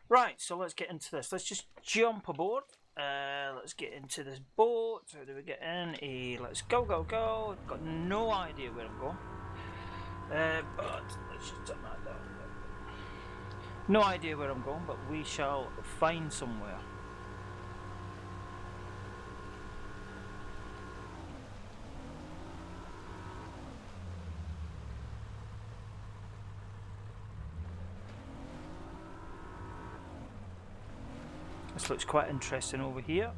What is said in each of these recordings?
Right, so let's get into this. Let's just jump aboard. Let's get into this boat. How do we get in? Let's go, go, go. Got no idea where I'm going. But let's just turn that down. No idea where I'm going, but we shall find somewhere. This looks quite interesting over here.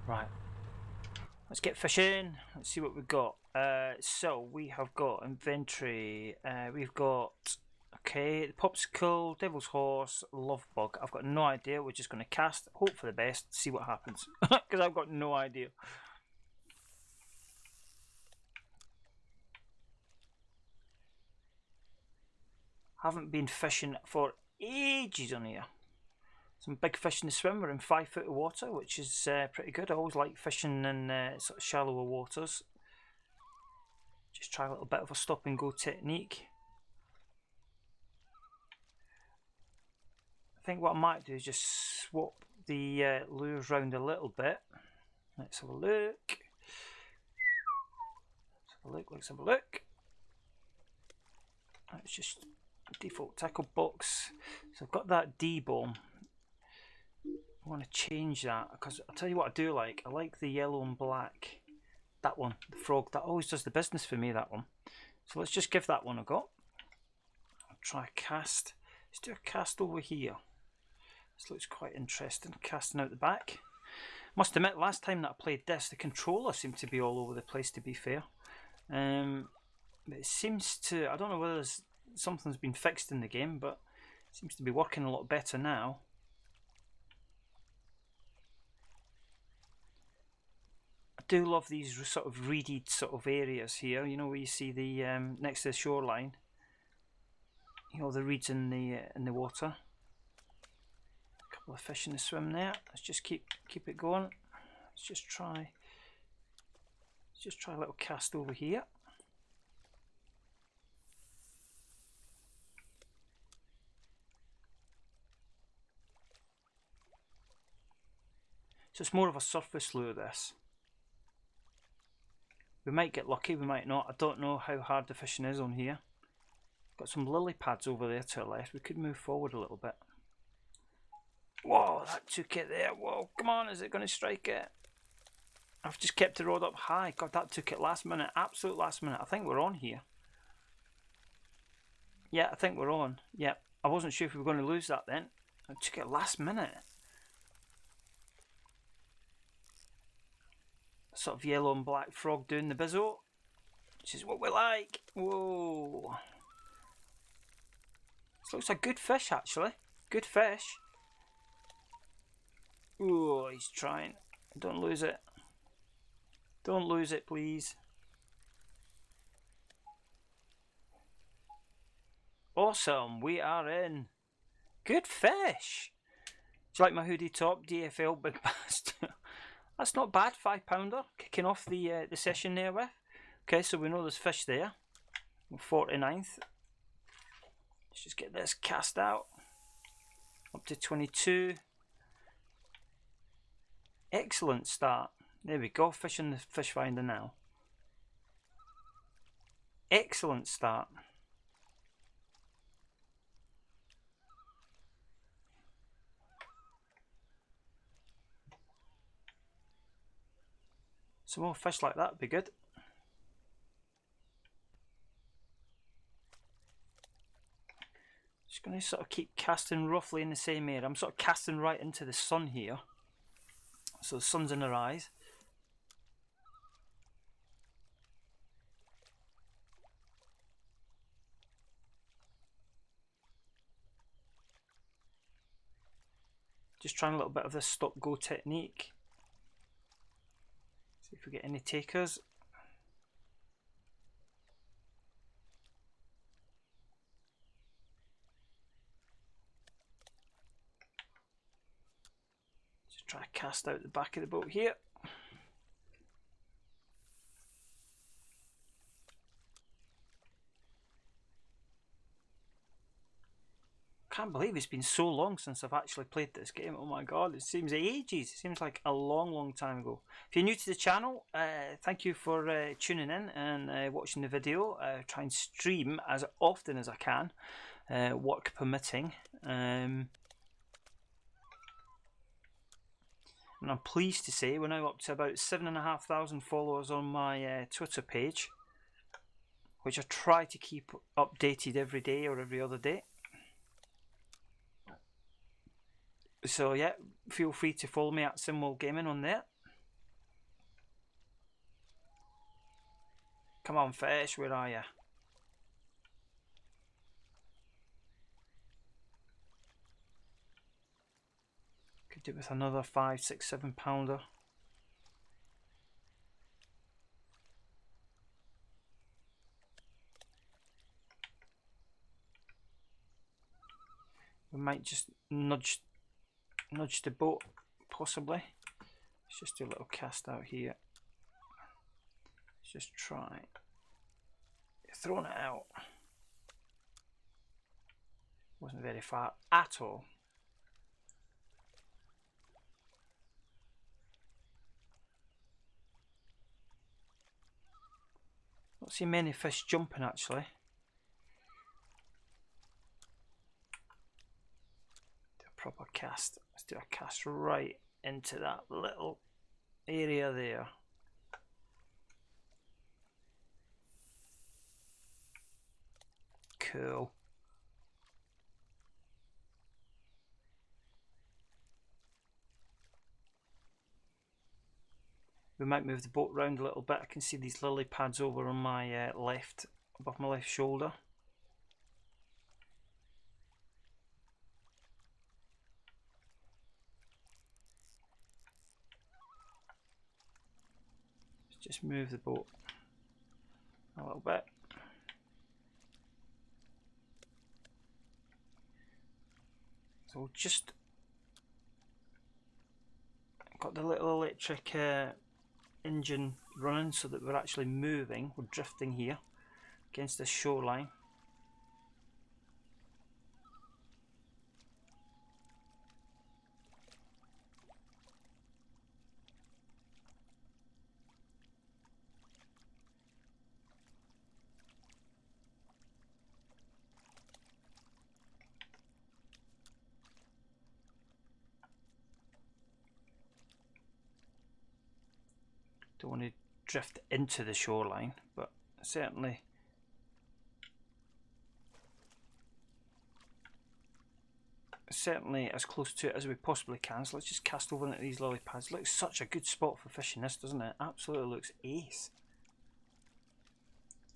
Right, let's get fishing. Let's see what we've got. So we have got inventory. We've got the popsicle, devil's horse, love bug. I've got no idea. We're just going to cast, hope for the best, see what happens, because I've got no idea. Haven't been fishing for ages on here. Some big fish in the swim. We're in 5 foot of water, which is pretty good. I always like fishing in sort of shallower waters. Just try a little bit of a stop and go technique. I think what I might do is just swap the lures around a little bit. Let's have a look. Let's have a look. Let's just default tackle box. So I've got that D-bomb. I want to change that because I'll tell you what I do like. I like the yellow and black. That one, the frog, that always does the business for me, that one. So let's just give that one a go. I'll try a cast. Let's do a cast over here. This looks quite interesting, casting out the back. Must admit, last time that I played this, the controller seemed to be all over the place, to be fair. But it seems to, I don't know whether something's been fixed in the game, but it seems to be working a lot better now. I do love these sort of reeded sort of areas here, you know, where you see the next to the shoreline, you know, the reeds in the water. A couple of fish in the swim there. Let's just keep it going. Let's just try a little cast over here. So it's more of a surface lure, this. We might get lucky, we might not. I don't know how hard the fishing is on here. Got some lily pads over there to the left. We could move forward a little bit. Whoa, that took it there. Whoa, come on, is it going to strike it? I've just kept the rod up high. God, that took it last minute. Absolute last minute. I think we're on here. Yeah, I think we're on. Yeah, I wasn't sure if we were going to lose that then. I took it last minute. Sort of yellow and black frog doing the bizzo, which is what we like. Whoa. This looks like a good fish, actually. Good fish. Oh, he's trying. Don't lose it. Don't lose it, please. Awesome, we are in. Good fish. Do you like my hoodie top, DFL Big Bastard? That's not bad, £5 kicking off the session there with. Okay, so we know there's fish there. 49th. Let's just get this cast out. Up to 22. Excellent start. There we go, fish in the fish finder now. Excellent start. Some more fish like that would be good. Just going to sort of keep casting roughly in the same area. I'm sort of casting right into the sun here. So the sun's in our eyes. Just trying a little bit of this stop-go technique. See if we get any takers. Just try to cast out the back of the boat here. can't believe it's been so long since I've actually played this game. Oh my god, it seems ages. It seems like a long time ago. If you're new to the channel, thank you for tuning in and watching the video. Try and stream as often as I can, work permitting. And I'm pleased to say we're now up to about 7,500 followers on my Twitter page, which I try to keep updated every day or every other day. So yeah, feel free to follow me at Simwell Gaming on there. Come on, fish, where are you? Could do with another 5, 6, 7 pounder. We might just nudge the boat, possibly. Let's just do a little cast out here. Let's just try throwing it out. Wasn't very far at all. Don't see many fish jumping actually. Do a proper cast. Let's do a cast right into that little area there. Cool. We might move the boat round a little bit. I can see these lily pads over on my left, above my left shoulder. Let's just move the boat a little bit. So we'll just got the little electric engine running so that we're actually moving, we're drifting here against the shoreline. Don't want to drift into the shoreline, but certainly as close to it as we possibly can. So let's just cast over into these lily pads. Looks such a good spot for fishing this, doesn't it? Absolutely looks ace.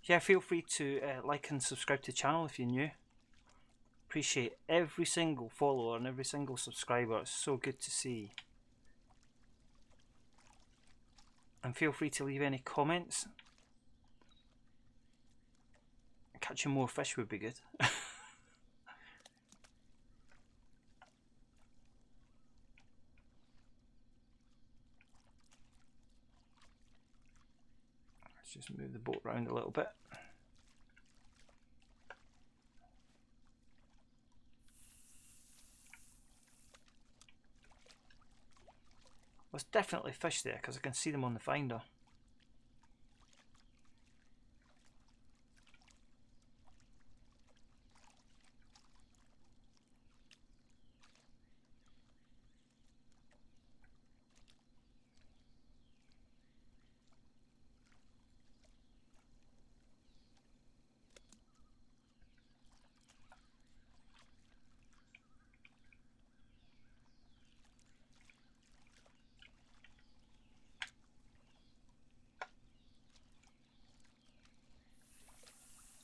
Yeah, feel free to like and subscribe to the channel if you're new. Appreciate every single follower and every single subscriber. It's so good to see. And feel free to leave any comments. Catching more fish would be good. Let's just move the boat around a little bit. There's definitely fish there because I can see them on the finder.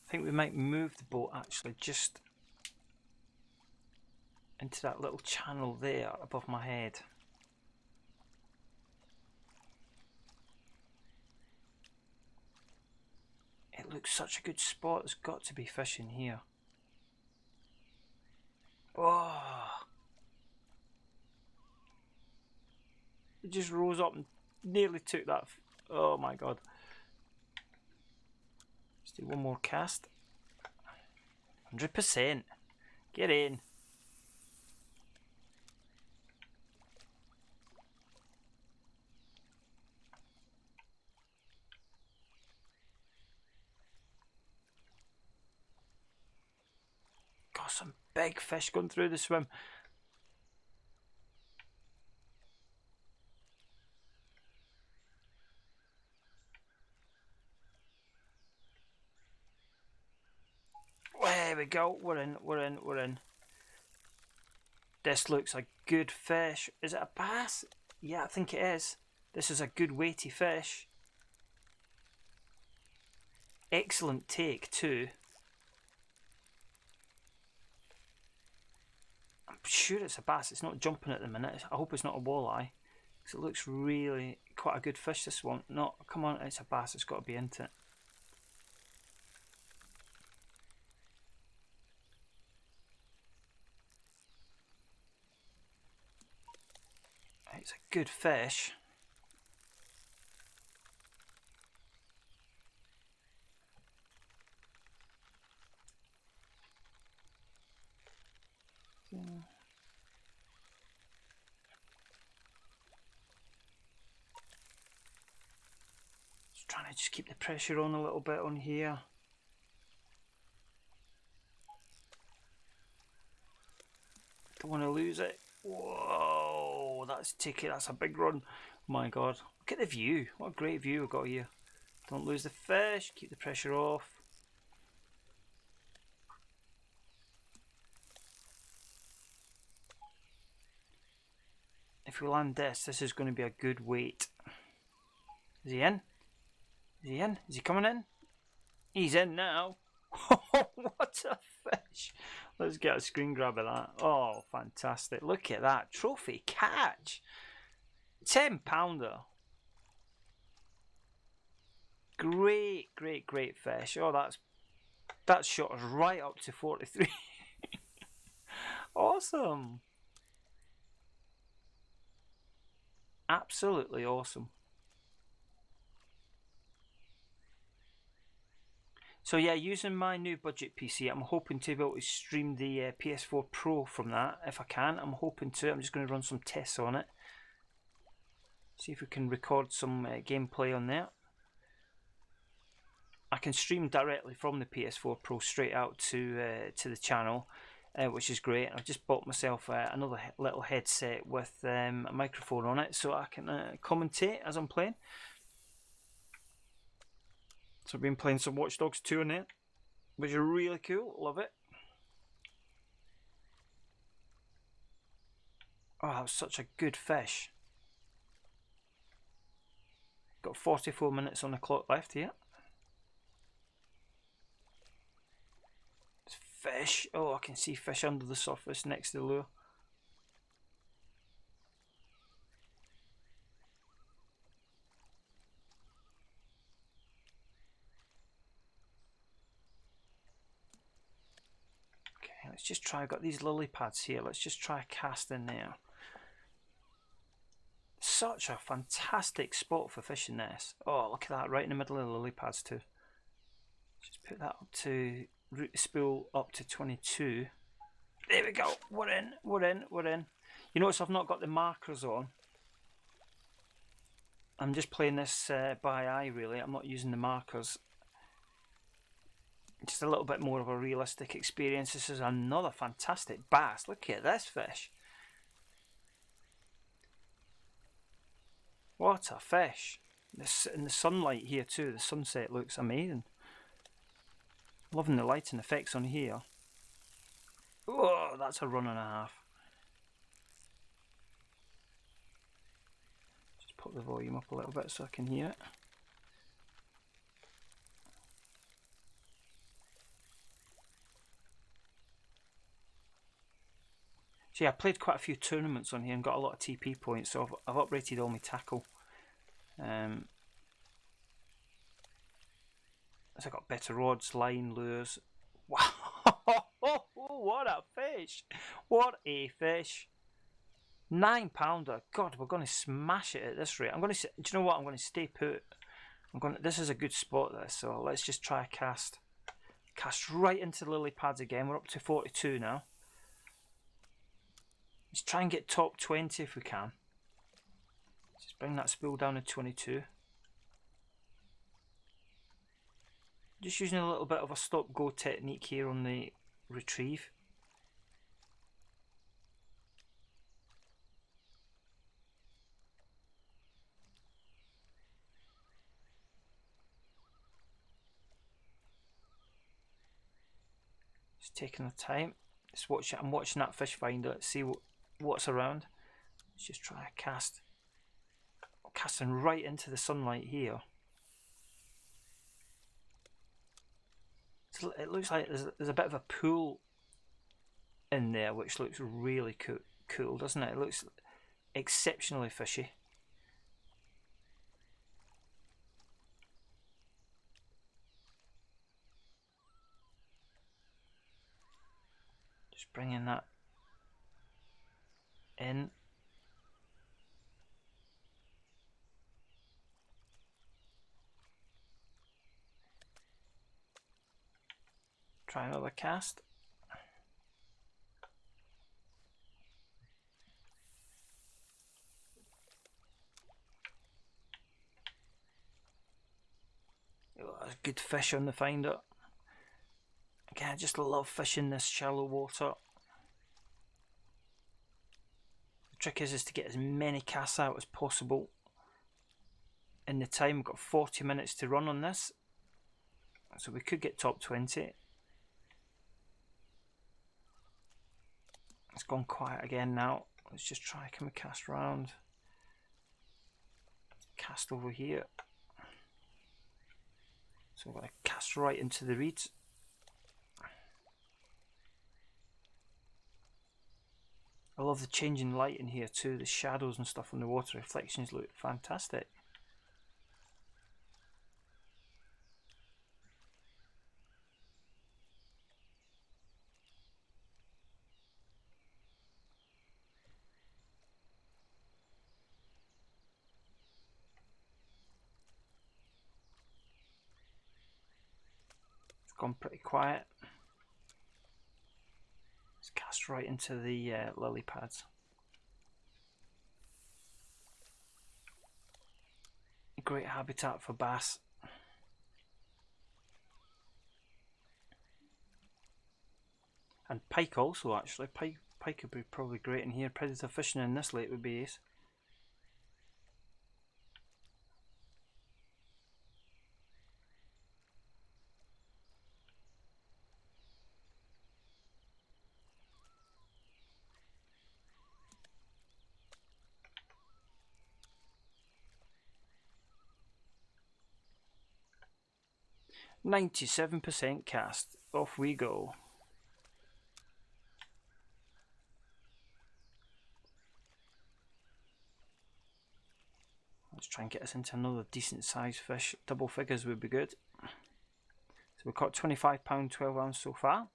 I think we might move the boat actually just into that little channel there above my head. It looks such a good spot. There's got to be fish in here. Oh! It just rose up and nearly took that. Oh my god. Let's do one more cast. 100%. Get in. big fish going through the swim. There we go. We're in, we're in, we're in. This looks a good fish. Is it a bass? Yeah, I think it is. This is a good weighty fish. Excellent take too. I'm sure it's a bass. It's not jumping at the minute. I hope it's not a walleye, because it looks really quite a good fish, this one. No, come on, it's a bass. It's got to be into it. It's a good fish. Just trying to keep the pressure on a little bit on here. Don't want to lose it. Whoa, that's a big run. My God, look at the view. What a great view we've got here. Don't lose the fish, keep the pressure off. If we land this is going to be a good weight. Is he in? Is he in? Is he coming in? He's in now. What a fish. Let's get a screen grab of that. Oh, fantastic. Look at that. Trophy catch. £10. Great, great, great fish. Oh, that shot us right up to 43. Awesome. Absolutely awesome. So yeah, using my new budget PC, I'm hoping to be able to stream the PS4 Pro from that, if I can. I'm hoping to. I'm just going to run some tests on it. See if we can record some gameplay on there. I can stream directly from the PS4 Pro straight out to the channel, which is great. I've just bought myself another little headset with a microphone on it, so I can commentate as I'm playing. So I've been playing some Watch Dogs 2 on there, which is really cool. Love it. Oh, that was such a good fish. Got 44 minutes on the clock left here. It's fish. Oh, I can see fish under the surface next to the lure. Let's just try. I've got these lily pads here. Let's just try a cast in there. Such a fantastic spot for fishing this. Oh, look at that, right in the middle of the lily pads too. Just put that up to root the spool up to 22. There we go. We're in. We're in. We're in. You notice I've not got the markers on. I'm just playing this by eye really. I'm not using the markers. Just a little bit more of a realistic experience. This is another fantastic bass. Look at this fish. What a fish. This in the sunlight here too. The sunset looks amazing. Loving the lighting effects on here. Oh, that's a run and a half. Just put the volume up a little bit so I can hear it. So yeah, I played quite a few tournaments on here and got a lot of TP points, so I've uprated all my tackle. So I got better rods, line, lures. Wow! What a fish! What a fish! £9. God, we're going to smash it at this rate. Do you know what? I'm going to stay put. This is a good spot there, so let's just try a cast. Cast right into the lily pads again. We're up to 42 now. Let's try and get top 20 if we can. Just bring that spool down to 22. Just using a little bit of a stop-go technique here on the retrieve. Just taking the time. Just watch it. I'm watching that fish finder. Let's see what's around. Let's just try a cast. I'm casting right into the sunlight here. So it looks like there's a bit of a pool in there, which looks really cool, doesn't it? It looks exceptionally fishy. Just bringing that in. Try another cast. Oh, a good fish on the finder. Again, I just love fishing this shallow water. The trick is to get as many casts out as possible in the time. We've got 40 minutes to run on this, so we could get top 20. It's gone quiet again now. Let's just try. Can we cast round? Cast over here. So we're going to cast right into the reeds. I love the changing light in here too. The shadows and stuff on the water reflections look fantastic. Gone pretty quiet. Let's cast right into the lily pads. Great habitat for bass. And pike also, actually. Pike would be probably great in here. Predator fishing in this lake would be ace. %97 cast. Off we go. Let's try and get us into another decent sized fish. Double figures would be good. So we've caught £25 12 ounce so far.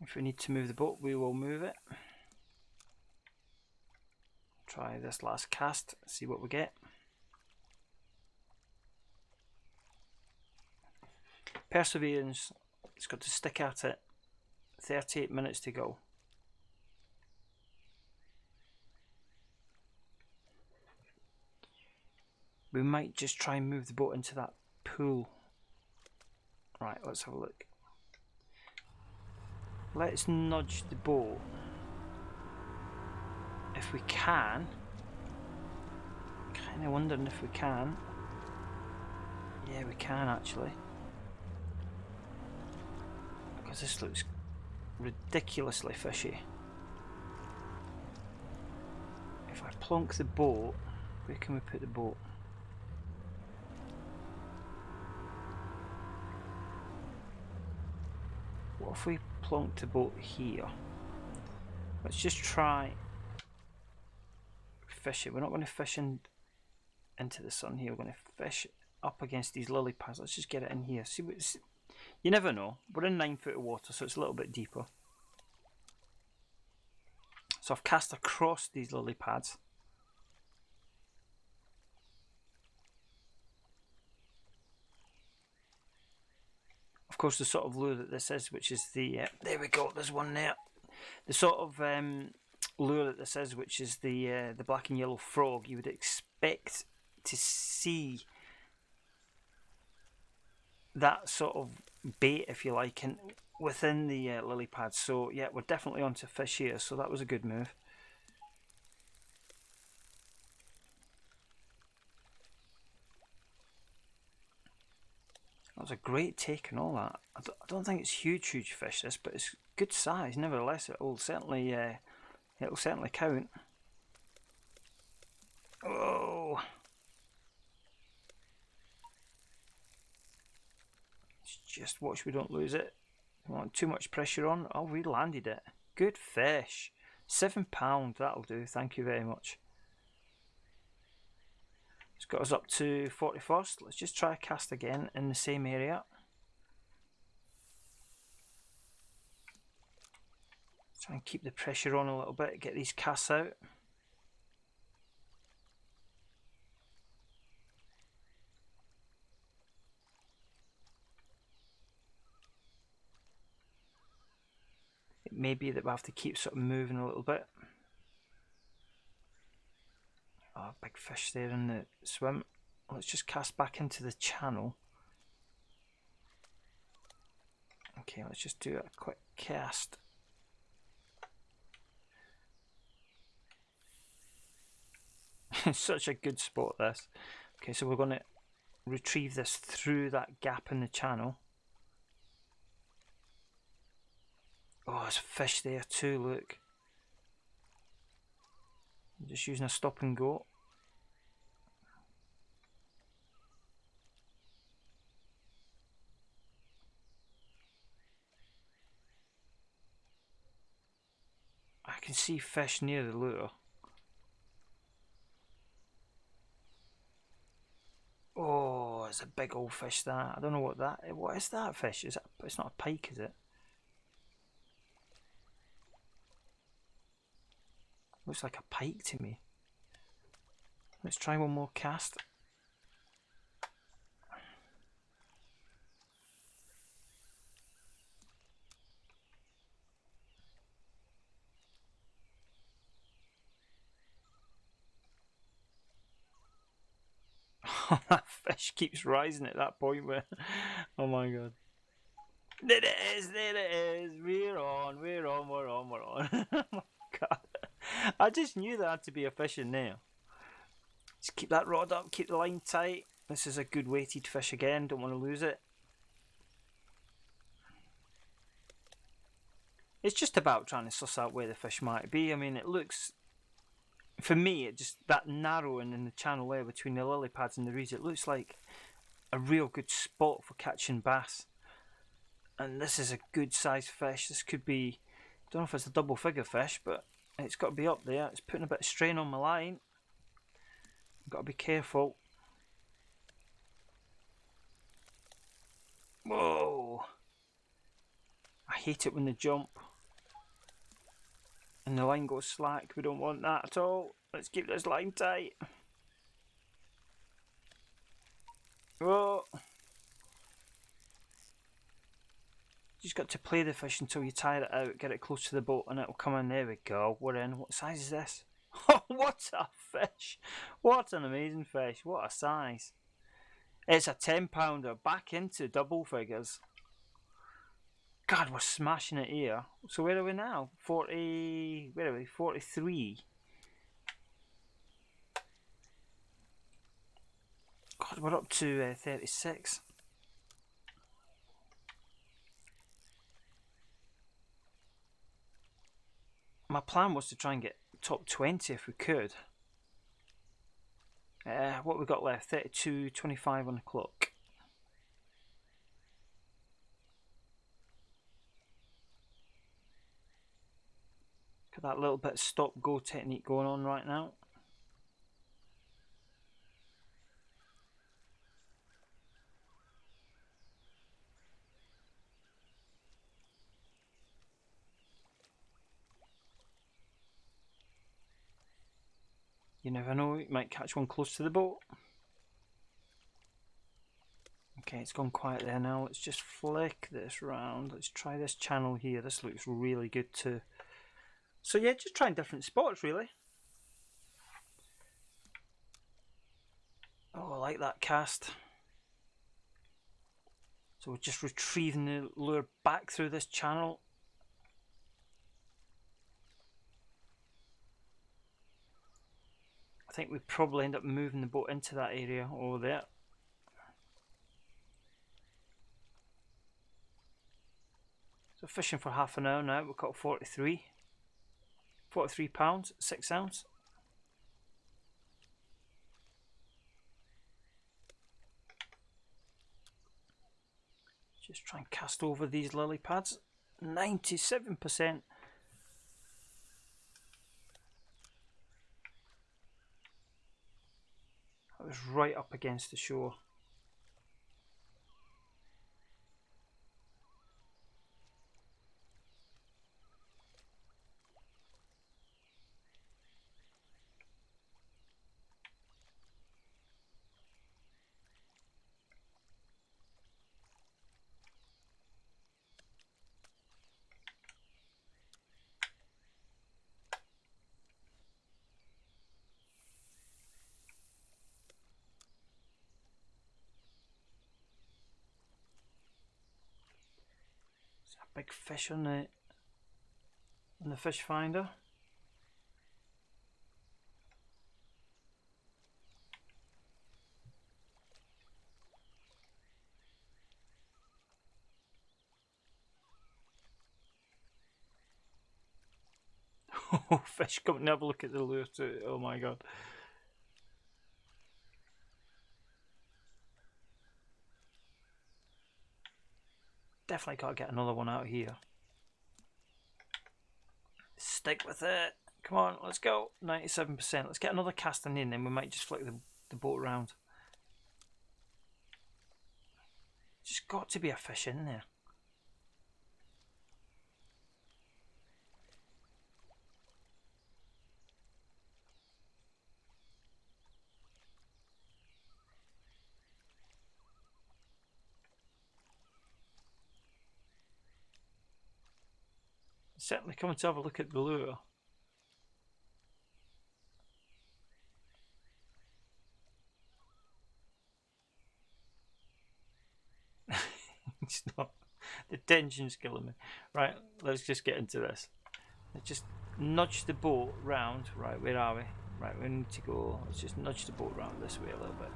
If we need to move the boat, we will move it. Try this last cast, see what we get. Perseverance, it's got to stick at it. 38 minutes to go. We might just try and move the boat into that pool. Right, let's have a look. Let's nudge the boat if we can. Kind of wondering if we can. Yeah, we can actually. Because this looks ridiculously fishy. If I plonk the boat, where can we put the boat? What if we plonk the boat here? Let's just try fish it. We're not going to fish into the sun here. We're going to fish up against these lily pads. Let's just get it in here. See what you never know. We're in 9 foot of water, so it's a little bit deeper. So I've cast across these lily pads. Of course, the sort of lure that this is, which is the there we go. There's one there. The sort of lure that this is, which is the black and yellow frog, you would expect to see that sort of bait, if you like, within the lily pads. So yeah, we're definitely onto fish here, so that was a good move. That was a great take and all that. I don't think it's huge fish this, but it's good size. Nevertheless, it'll certainly count. Oh, just watch we don't lose it. Don't want too much pressure on. Oh, we landed it. Good fish. £7. That'll do. Thank you very much. It's got us up to 41st. Let's just try a cast again in the same area. Try and keep the pressure on a little bit, get these casts out. It may be that we have to keep sort of moving a little bit. Oh, big fish there in the swim. Let's just cast back into the channel. Okay, let's just do a quick cast. Such a good spot, this. Okay, so we're going to retrieve this through that gap in the channel. Oh, there's a fish there too, look. I'm just using a stop and go. I can see fish near the lure. Oh, it's a big old fish that. I don't know what is that fish? It's not a pike, is it? Looks like a pike to me. Let's try one more cast. That fish keeps rising at that point where, oh my god. There it is, we're on. Oh my god. I just knew there had to be a fish in there. Just keep that rod up, keep the line tight. This is a good weighted fish again, don't want to lose it. It's just about trying to suss out where the fish might be. I mean, it looks, for me, it just, that narrowing in the channel there between the lily pads and the reeds, it looks like a real good spot for catching bass. And this is a good sized fish. This could be, I don't know if it's a double figure fish, but it's got to be up there. It's putting a bit of strain on my line. I've got to be careful. Whoa! I hate it when they jump and the line goes slack. We don't want that at all. Let's keep this line tight. Whoa! You just got to play the fish until you tire it out, get it close to the boat, and it'll come in. There we go. We're in. What size is this? Oh, what a fish! What an amazing fish! What a size! It's a 10-pounder, back into double figures. God, we're smashing it here. So where are we now? 40. Where are we? 43. God, we're up to 36. My plan was to try and get top 20 if we could. What we got left? 32.25 on the clock. Got that little bit of stop-go technique going on right now. You never know, you might catch one close to the boat. Okay, it's gone quiet there now. Let's just flick this round. Let's try this channel here. This looks really good too. So yeah, just trying different spots really. Oh, I like that cast. So we're just retrieving the lure back through this channel. I think we probably end up moving the boat into that area over there. So fishing for half an hour now, we've caught 43 pounds, 6 ounce. Just try and cast over these lily pads. 97%. That was right up against the shore. Big fish on the fish finder. Oh, fish coming to have a look at the lure too. Oh my god. Definitely got to get another one out here. Stick with it. Come on, let's go. 97%. Let's get another casting in, then we might just flick the boat around. Just got to be a fish in there. Certainly coming to have a look at the lure. It's not. The tension's killing me. Right, let's just get into this. Let's just nudge the boat round. Right, where are we? Right, we need to go. Let's just nudge the boat round this way a little bit.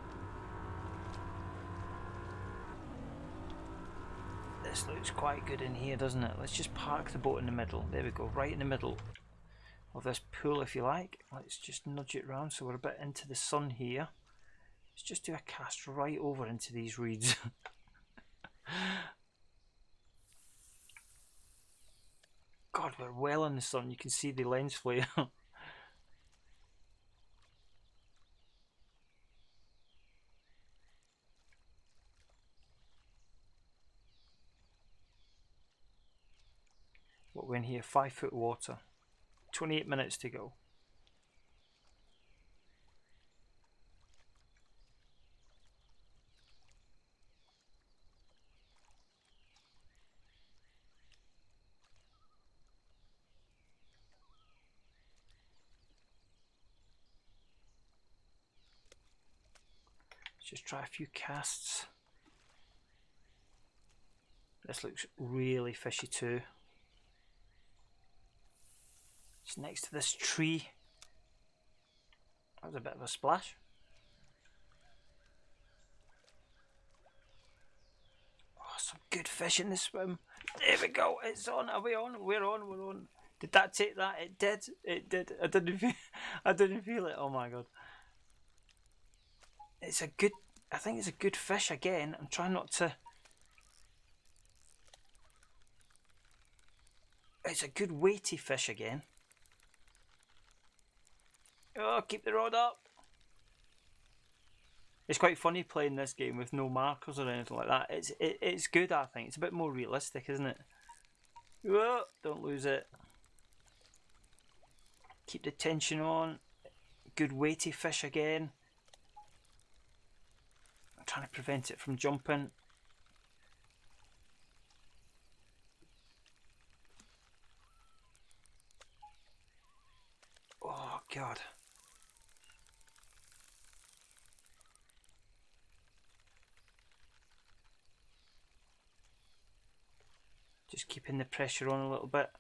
This looks quite good in here, doesn't it? Let's just park the boat in the middle. There we go, right in the middle of this pool, if you like. Let's just nudge it round so we're a bit into the sun here. Let's just do a cast right over into these reeds. God, we're well in the sun. You can see the lens flare. What, we're in here, 5 foot water. 28 minutes to go. Let's just try a few casts. This looks really fishy too. It's next to this tree. That was a bit of a splash. Oh, some good fish in the swim. There we go. It's on. Are we on? We're on. We're on. Did that take that? It did. It did. I didn't feel it. Oh my god. It's a good. I think it's a good fish again. I'm trying not to. It's a good weighty fish again. Oh, keep the rod up. It's quite funny playing this game with no markers or anything like that. It's good, I think. It's a bit more realistic, isn't it? Whoa, don't lose it. Keep the tension on. Good weighty fish again. I'm trying to prevent it from jumping. Oh, God. Just keeping the pressure on a little bit.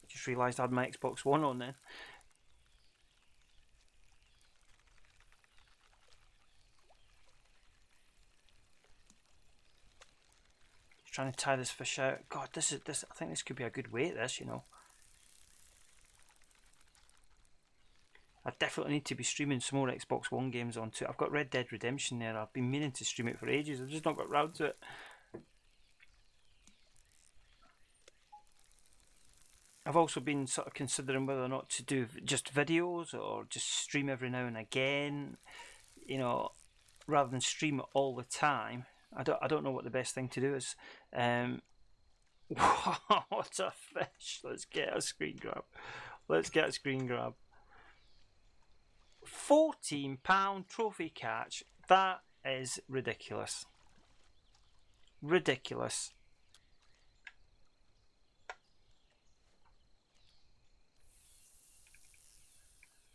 Just realised I had my Xbox One on then. Just trying to tie this fish out. God, this. I think this could be a good weight. This, you know. I definitely need to be streaming some more Xbox One games onto it. I've got Red Dead Redemption there. I've been meaning to stream it for ages. I've just not got round to it. I've also been sort of considering whether or not to do just videos or just stream every now and again, you know, rather than stream it all the time. I don't know what the best thing to do is. What a fish! Let's get a screen grab. Let's get a screen grab. £14 trophy catch. That is ridiculous. Ridiculous.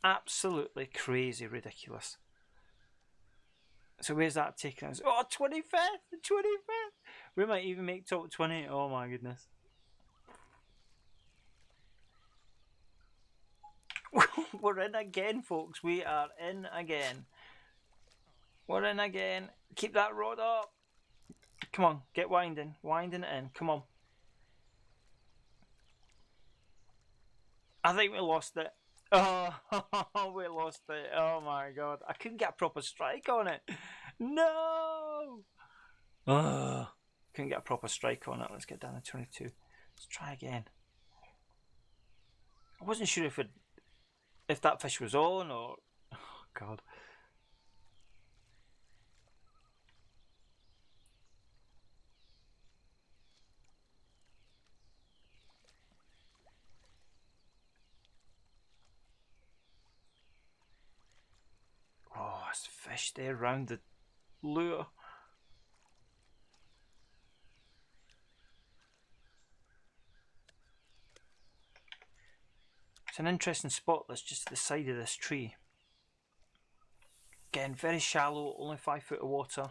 Absolutely crazy ridiculous. So where's that taking us? Oh, 25th! 25th! We might even make top 20. Oh my goodness. We're in again, folks. We are in again. We're in again. Keep that rod up. Come on, get winding. Winding it in. Come on. I think we lost it. Oh, we lost it. Oh my god. I couldn't get a proper strike on it. No! Oh, couldn't get a proper strike on it. Let's get down to 22. Let's try again. I wasn't sure if that fish was on or... Oh god. Oh, it's fish there round the lure. It's an interesting spot that's just to the side of this tree. Again, very shallow, only 5 foot of water.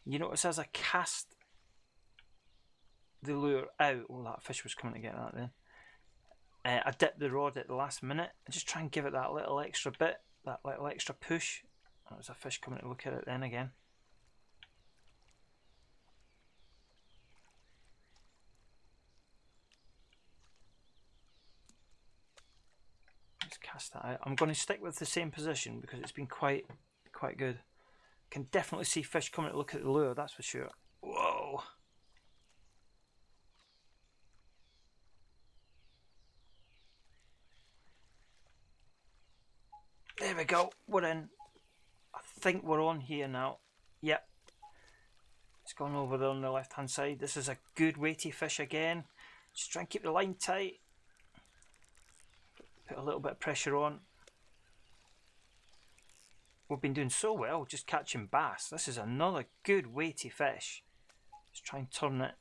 You notice as I cast the lure out, oh, that fish was coming to get that then. I dipped the rod at the last minute. I just try and give it that little extra bit, that little extra push. That was a fish coming to look at it then again. Let's cast that out. I'm going to stick with the same position because it's been quite good. Can definitely see fish coming to look at the lure, that's for sure. Whoa! There we go, we're in. I think we're on here now. Yep. It's gone over there on the left hand side. This is a good weighty fish again. Just try and keep the line tight. Put a little bit of pressure on. We've been doing so well just catching bass. This is another good weighty fish. Just try and turn it.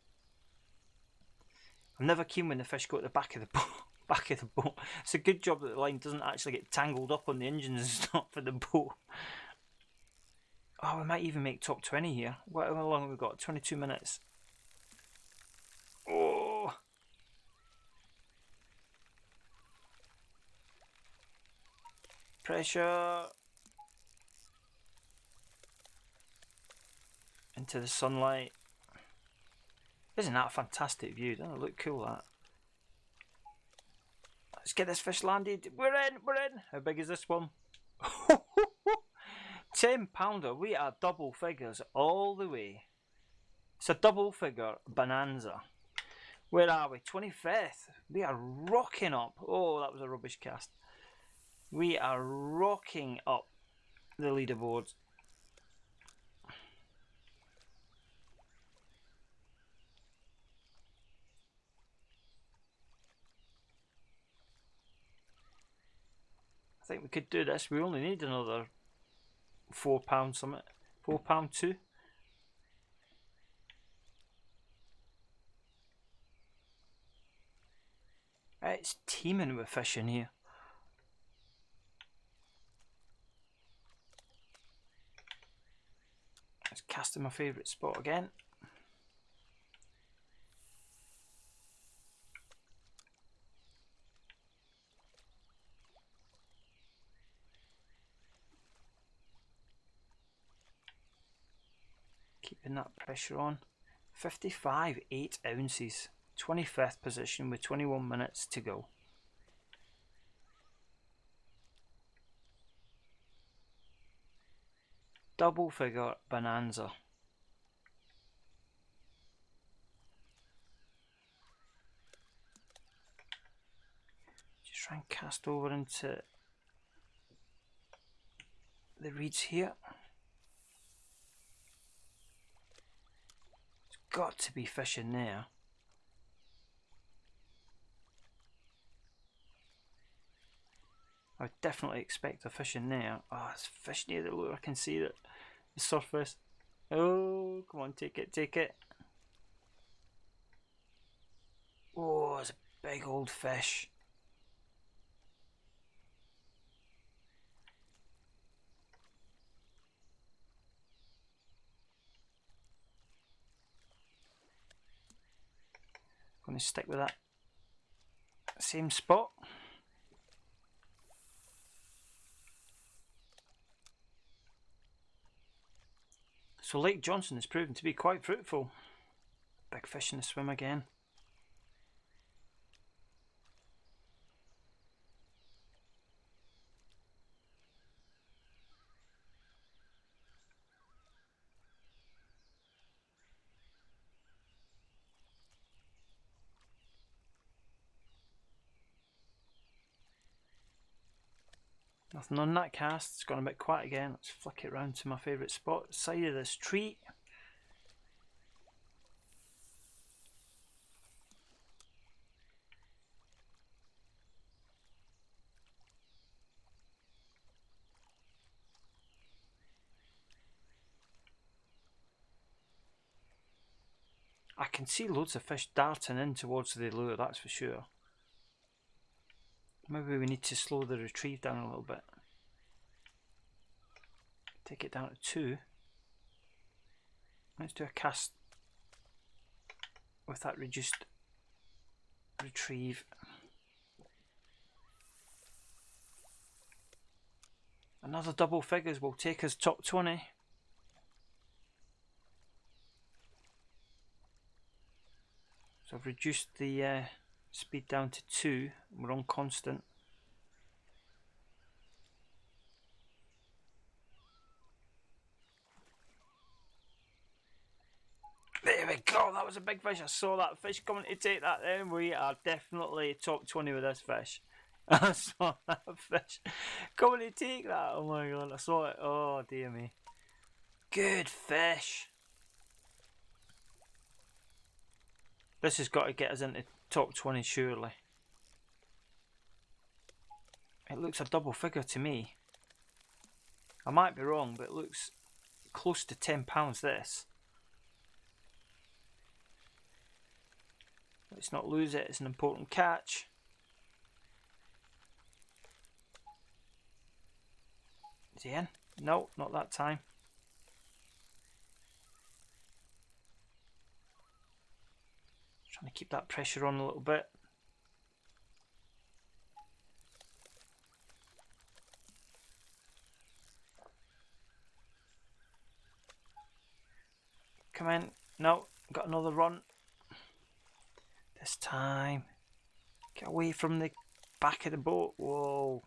I'm never keen when the fish go at the back of the boat. It's a good job that the line doesn't actually get tangled up on the engines and stuff for the boat. Oh, we might even make top 20 here. How long have we got? 22 minutes. Oh! Pressure! Into the sunlight. Isn't that a fantastic view? Doesn't it look cool, that? Let's get this fish landed. We're in! We're in! How big is this one? £10. We are double figures all the way. It's a double figure bonanza. Where are we? 25th. We are rocking up. Oh, that was a rubbish cast. We are rocking up the leaderboard. I think we could do this. We only need another £4 something. £4.2. It's teeming with fish in here. cast in my favourite spot again. Keeping that pressure on. 55, 8 ounces. 25th position with 21 minutes to go. Double figure bonanza. Just try and cast over into the reeds here. It's got to be fish in there. I would definitely expect a fish in there. Oh, it's fish near the lure. I can see that the surface. Oh, come on, take it, take it. Oh, it's a big old fish. Going to stick with that same spot. So Lake Johnson has proven to be quite fruitful. Big fish in the swim again. Nothing on that cast. It's gone a bit quiet again. Let's flick it round to my favourite spot, side of this tree. I can see loads of fish darting in towards the lure, that's for sure. Maybe we need to slow the retrieve down a little bit. Take it down to 2. Let's do a cast with that reduced retrieve. Another double figures will take us top 20. So I've reduced the speed down to 2. We're on constant. There we go, that was a big fish. I saw that fish coming to take that in. We are definitely top 20 with this fish. I saw that fish coming to take that. Oh my god, I saw it. Oh dear me. Good fish. This has got to get us into top 20 surely. It looks a double figure to me. I might be wrong, but it looks close to £10 this. Let's not lose it, it's an important catch. Is he in? No, not that time. Trying to keep that pressure on a little bit. Come in. No, got another run. This time. Get away from the back of the boat. Whoa.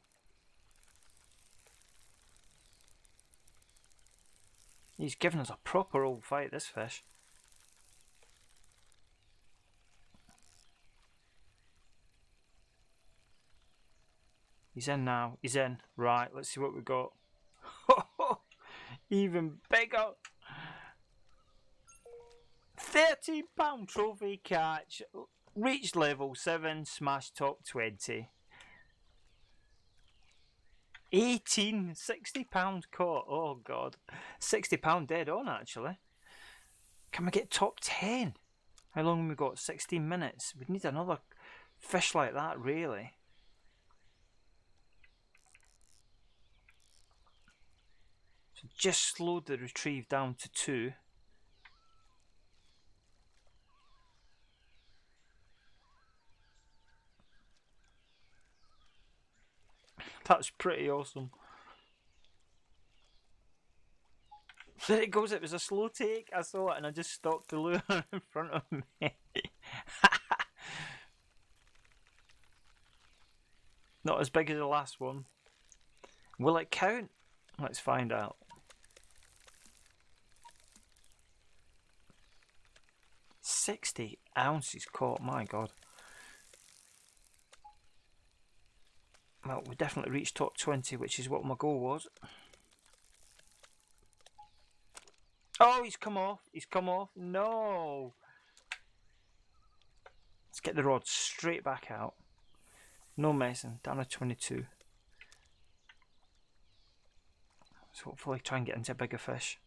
He's given us a proper old fight, this fish. He's in now. He's in. Right, let's see what we got. Even bigger. £13 trophy catch. Reached level 7. Smashed top 20. 18. £60 caught. Oh god. £60 dead on actually. Can we get top 10? How long have we got? 16 minutes. We'd need another fish like that really. So just slowed the retrieve down to 2. That's pretty awesome. There it goes, it was a slow take. I saw it and I just stopped the lure in front of me. Not as big as the last one. Will it count? Let's find out. 60 ounces caught, my god. Well, we definitely reached top 20, which is what my goal was. Oh, he's come off. He's come off. No. Let's get the rod straight back out. No messing. Down to 22. So hopefully try and get into a bigger fish.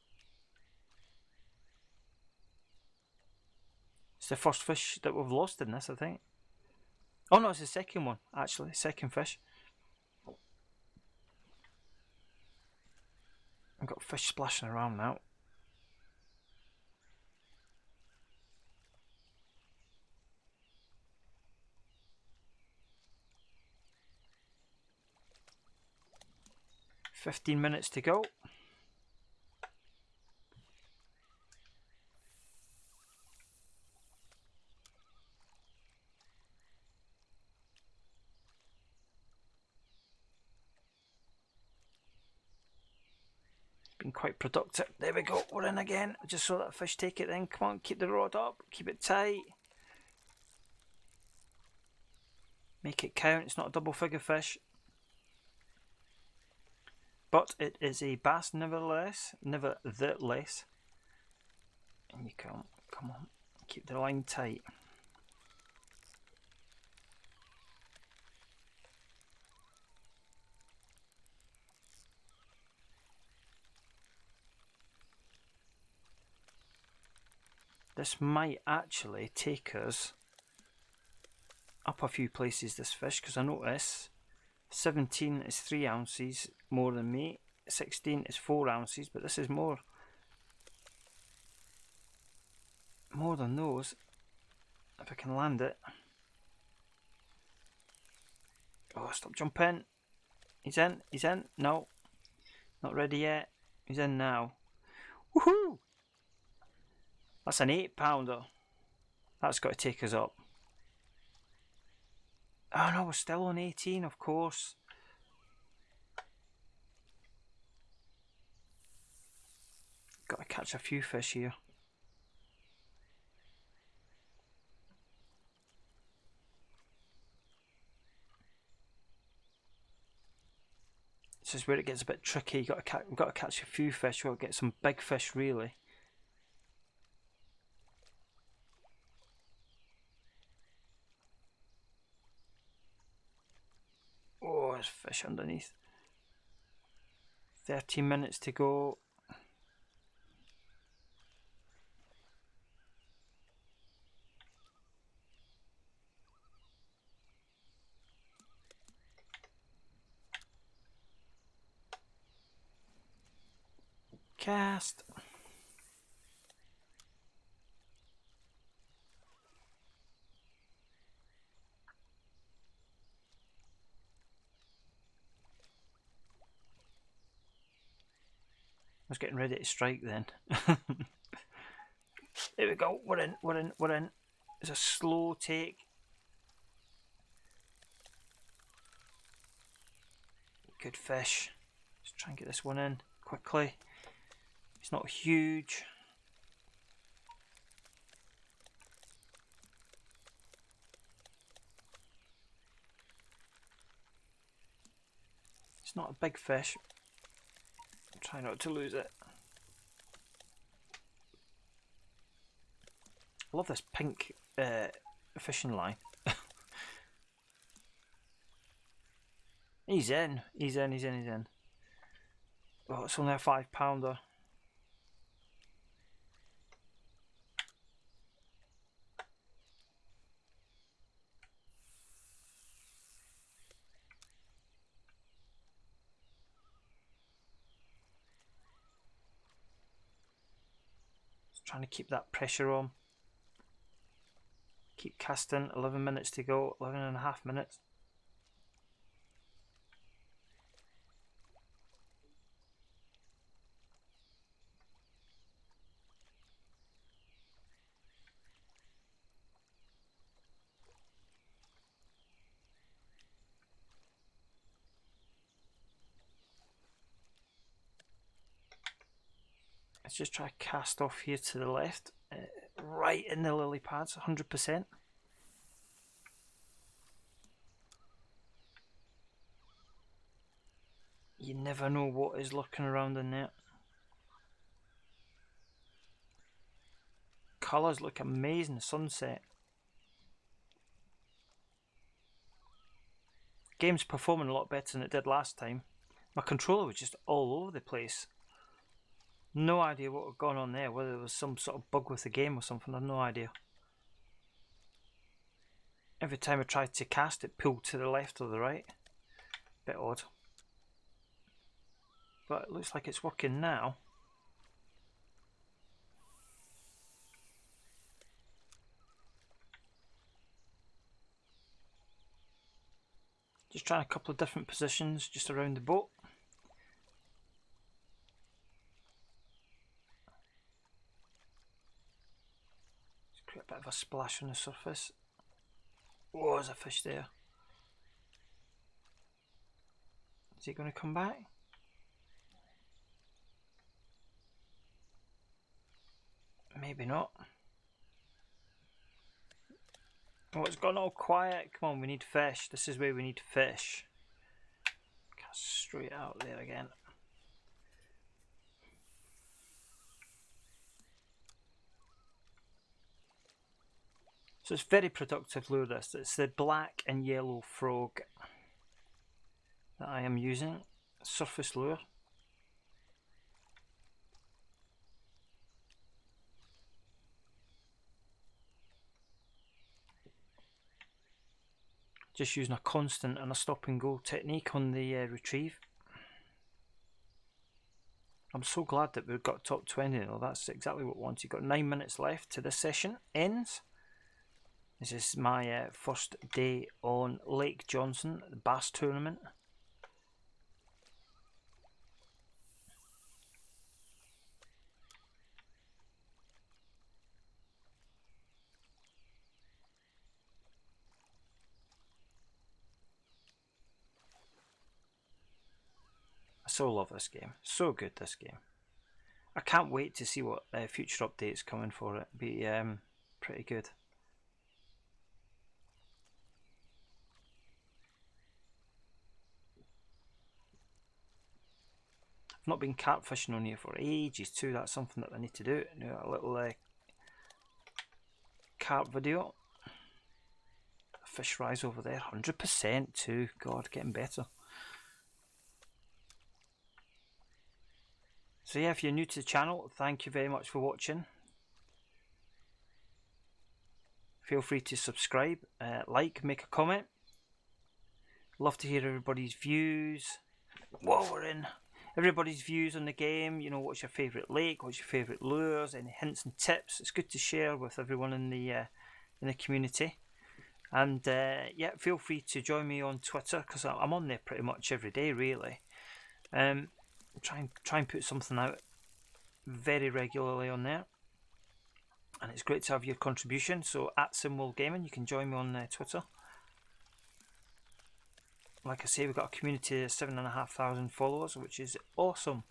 It's the first fish that we've lost in this, I think. Oh no, it's the second one, actually. Second fish. I've got fish splashing around now. "15 minutes to go." Been quite productive. There we go, we're in again. I just saw that fish take it then. Come on, keep the rod up, keep it tight. Make it count, it's not a double figure fish. But it is a bass nevertheless. Nevertheless. And you come on, keep the line tight. This might actually take us up a few places, this fish, because I notice 17 is 3 ounces more than me, 16 is 4 ounces, but this is more than those. If I can land it. Oh, stop jumping. He's in, no, not ready yet. He's in now. Woohoo! That's an 8-pounder. That's got to take us up. Oh no, we're still on 18, of course. Got to catch a few fish here. This is where it gets a bit tricky. You've got to catch a few fish. You've got to get some big fish, really. Oh, there's fish underneath. 13 minutes to go. Cast. I was getting ready to strike then. There we go. We're in. It's a slow take. Good fish. Let's try and get this one in quickly. It's not huge. It's not a big fish. Try not to lose it. I love this pink fishing line. He's in. Oh, it's only a 5-pounder. Trying to keep that pressure on. Keep casting. 11 minutes to go. 11 and a half minutes. Let's just try cast off here to the left, right in the lily pads, 100%. You never know what is lurking around in there. Colours look amazing, sunset. Game's performing a lot better than it did last time. My controller was just all over the place. No idea what had gone on there, whether there was some sort of bug with the game or something, I have no idea. Every time I tried to cast it pulled to the left or the right. Bit odd. But it looks like it's working now. Just trying a couple of different positions just around the boat. Create a bit of a splash on the surface. Oh, there's a fish there. Is he going to come back? Maybe not. Oh, it's gone all quiet. Come on, we need fish. This is where we need fish. Cast straight out there again. So it's very productive lure, this. It's the black and yellow frog that I am using. Surface lure. Just using a constant and a stop and go technique on the retrieve. I'm so glad that we've got top 20 though. That's exactly what we want. You've got 9 minutes left to this session ends. This is my first day on Lake Johnson, the bass tournament. I so love this game. So good, this game. I can't wait to see what future updates coming for it. Be pretty good. I've not been catfishing on here for ages too. That's something that I need to do. A little carp video. Fish rise over there, 100% too. God, getting better. So yeah, if you're new to the channel, thank you very much for watching. Feel free to subscribe, like, make a comment. Love to hear everybody's views. Whoa, we're in. Everybody's views on the game. You know, what's your favourite lake? What's your favourite lures? Any hints and tips? It's good to share with everyone in the community. And yeah, feel free to join me on Twitter because I'm on there pretty much every day, really. Try and put something out very regularly on there, and it's great to have your contribution. So at Simwell Gaming, you can join me on Twitter. Like I say, we've got a community of 7,500 followers, which is awesome.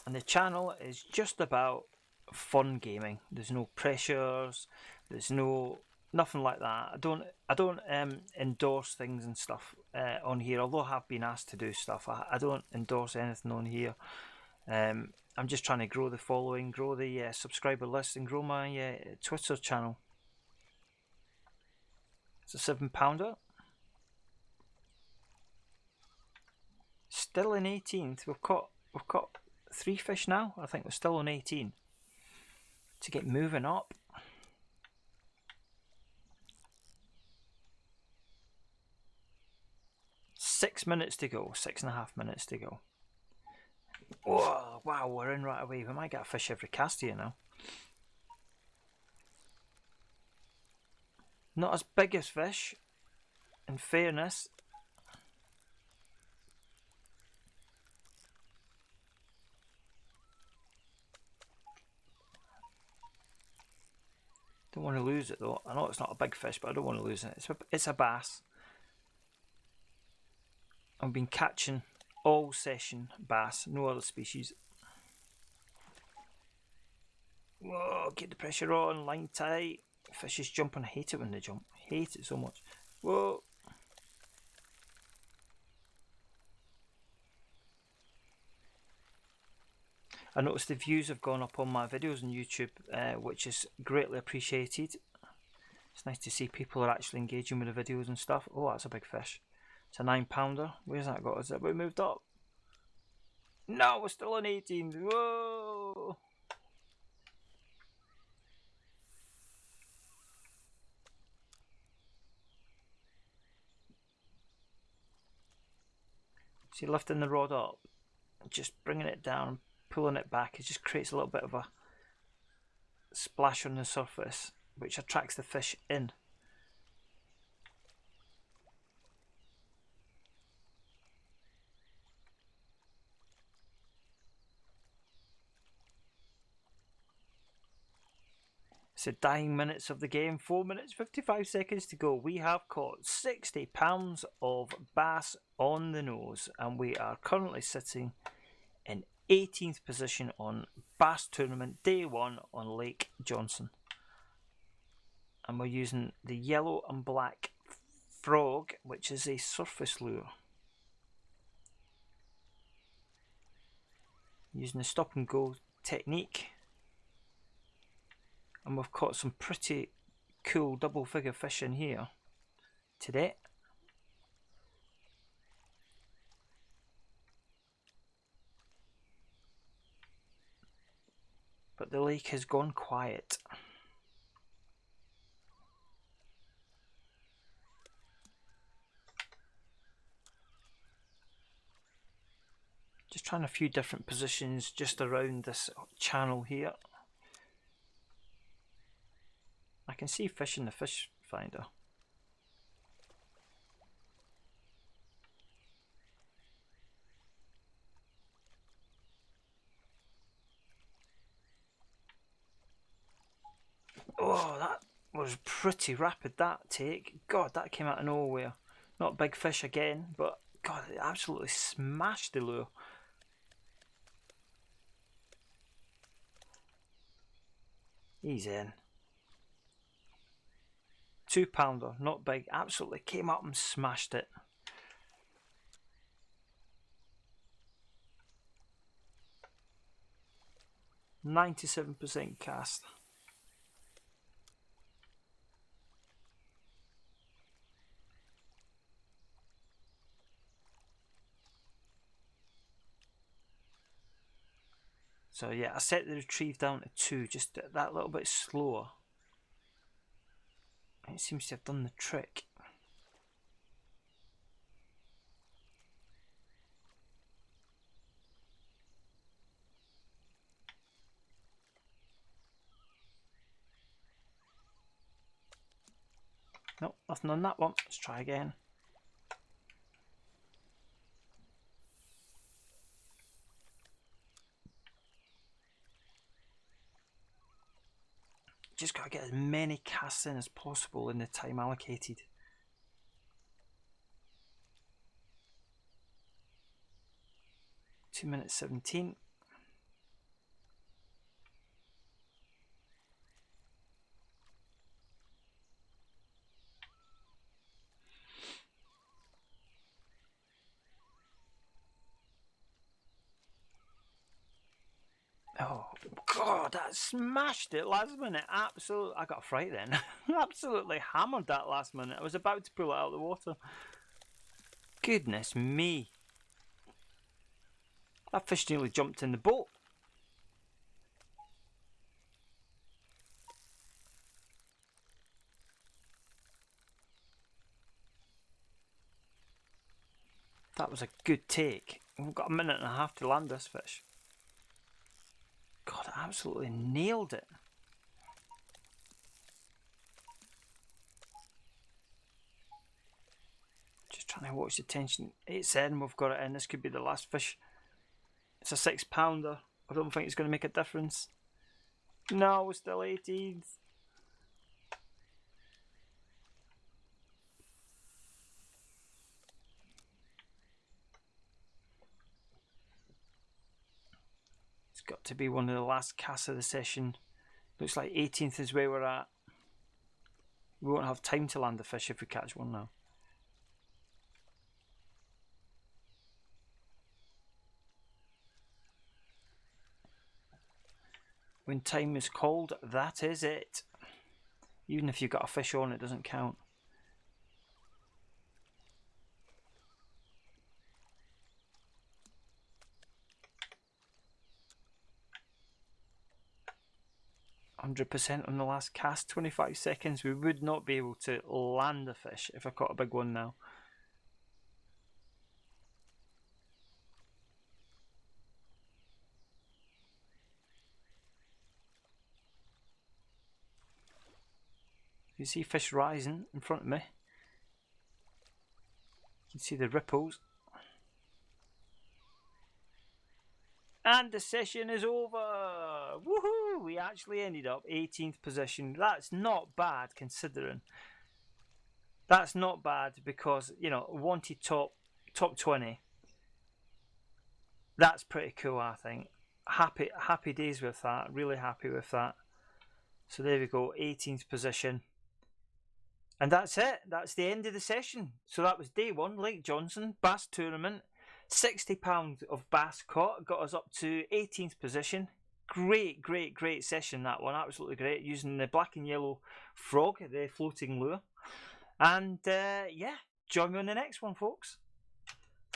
And the channel is just about fun gaming. There's no pressures. There's nothing like that. I don't endorse things and stuff on here. Although I have been asked to do stuff, I don't endorse anything on here. I'm just trying to grow the following, grow the subscriber list, and grow my Twitter channel. It's a £7. Still in 18th. We've got 3 fish now. I think we're still on 18. To get moving up. Six minutes to go. 6.5 minutes to go. Oh wow, we're in right away. We might get a fish every cast here now. Not as big as fish, in fairness. Don't want to lose it though. I know it's not a big fish, but I don't want to lose it. It's a bass. I've been catching all session bass, no other species. Whoa, get the pressure on, line tight. Fish is jumping. I hate it when they jump. Hate it so much. Whoa. I noticed the views have gone up on my videos on YouTube, which is greatly appreciated. It's nice to see people are actually engaging with the videos and stuff. Oh, that's a big fish. It's a 9-pounder. Where's that got? Has it moved up? No, we're still on 18. Whoa! See, lifting the rod up, just bringing it down, pulling it back, it just creates a little bit of a splash on the surface, which attracts the fish in. It's the dying minutes of the game. 4 minutes 55 seconds to go. We have caught 60 pounds of bass on the nose, and we are currently sitting in 18th position on Bass Tournament Day 1 on Lake Johnson. And we're using the yellow and black frog, which is a surface lure. Using the stop and go technique. And we've caught some pretty cool double figure fish in here today. But the lake has gone quiet. Just trying a few different positions just around this channel here. I can see fish in the fish finder. Oh, that was pretty rapid, that take. God, that came out of nowhere. Not big fish again, but God, it absolutely smashed the lure. He's in. 2-pounder, not big, absolutely came up and smashed it. %97 cast. So yeah, I set the retrieve down to 2, just that little bit slower. It seems to have done the trick. Nope, nothing on that one. Let's try again. Just got to get as many casts in as possible in the time allocated. (2 minutes 17). Oh God, that smashed it last minute. Absolutely, I got a fright then. Absolutely hammered that last minute. I was about to pull it out of the water. Goodness me. That fish nearly jumped in the boat. That was a good take. We've got 1.5 to land this fish. God, I absolutely nailed it. Just trying to watch the tension. It's in, we've got it in. This could be the last fish. It's a 6-pounder. I don't think it's going to make a difference. No, we're still 18th. got to be one of the last casts of the session. Looks like 18th is where we're at. We won't have time to land the fish if we catch one now. When time is called, that is it. Even if you've got a fish on, it doesn't count. %, on the last cast, 25 seconds. We would not be able to land a fish if I caught a big one now. You see fish rising in front of me. You can see the ripples. And the session is over. Woohoo! We actually ended up 18th position. That's not bad considering. That's not bad because, you know, wanted top 20. That's pretty cool, I think. Happy days with that. Really happy with that. So there we go, 18th position. And that's it. That's the end of the session. So that was day one, Lake Johnson Bass Tournament. £60 of bass caught, got us up to 18th position. Great session, that one. Absolutely great. Using the black and yellow frog, the floating lure. And yeah, join me on the next one, folks.